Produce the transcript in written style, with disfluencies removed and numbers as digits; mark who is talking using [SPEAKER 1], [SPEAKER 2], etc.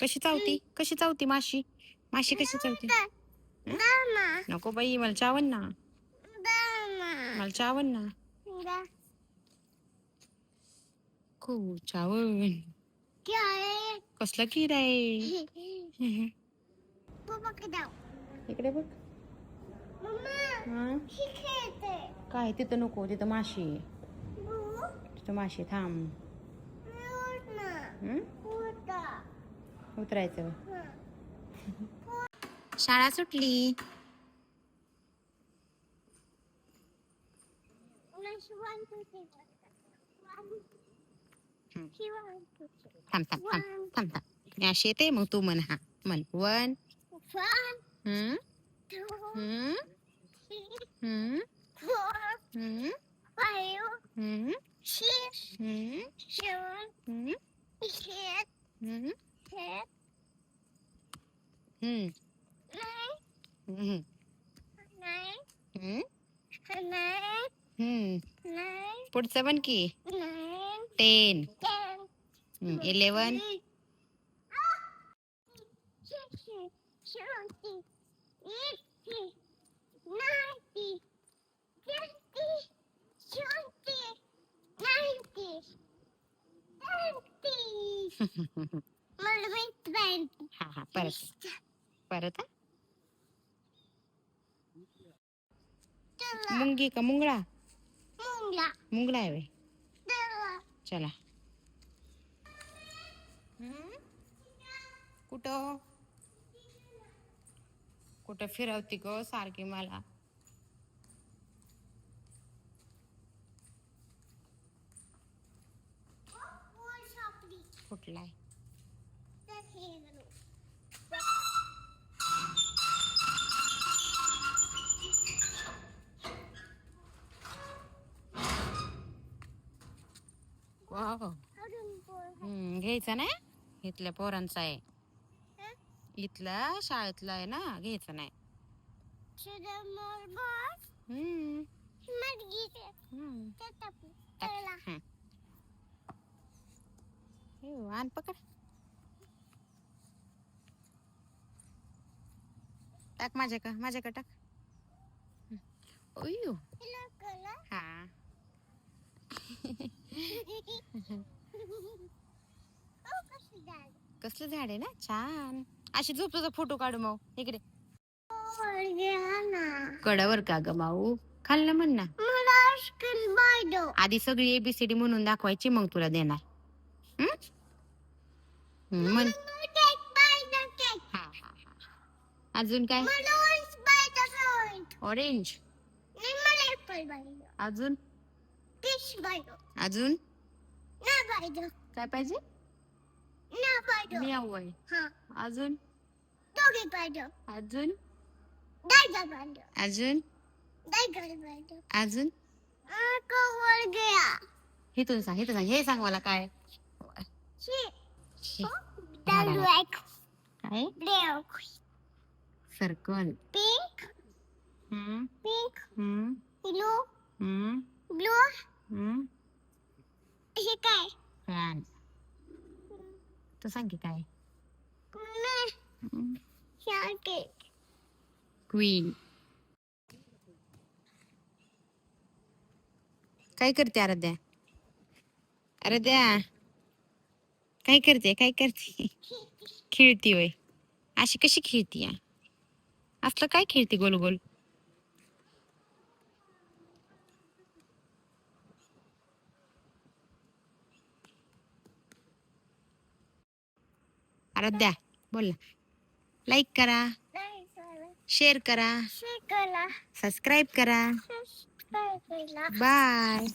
[SPEAKER 1] कशी चावती कशी चावती माशी माशी कशी चावती नको बाई मला चावन ना मला चावन ना खूप चावन कसला किर आहे इकडे बघ काय तिथं नको तिथं माशी तिथं माशी थांब उतरायचं शाळा सुटली थांब थांब थांब थांब थांब मी अशी येते मग तू म्हण हा म्हण 1 पुढचं पण की 10 11 हा हा परत परत मुंगी का मुंगळा मुंगळा आहे वे चला कुठं कुठं फिरवती ग सारखी मला कुठला आहे घ्यायचा नाही इथल्या पोरांचा आहे इथला शाळेतला आहे ना घ्यायचं नाही आण पकड टाक माझ्या टाक ओयो हा कसलं झाड आहे ना छान अशी झोप तुझा फोटो काढू मग इकडे कडावर का ग माऊ खाल्लं म्हण ना आधी सगळी ABCD म्हणून दाखवायची मग तुला देणार म्हण अजून काय ऑरेंज अजून अजून काय पाहिजे मी आहे अजून अजून अजून अजून इथून सांग हे सांग मला काय काय सर्कल पिंक ब्लू हे काय फॅन तू सांग की काय क्वीन काय करते आराध्या काय करते खेळती होय अशी कशी खेळती असलं काय खेळते गोल गोल आराध्या बोल ना लाईक करा शेअर करा सबस्क्राईब करा बाय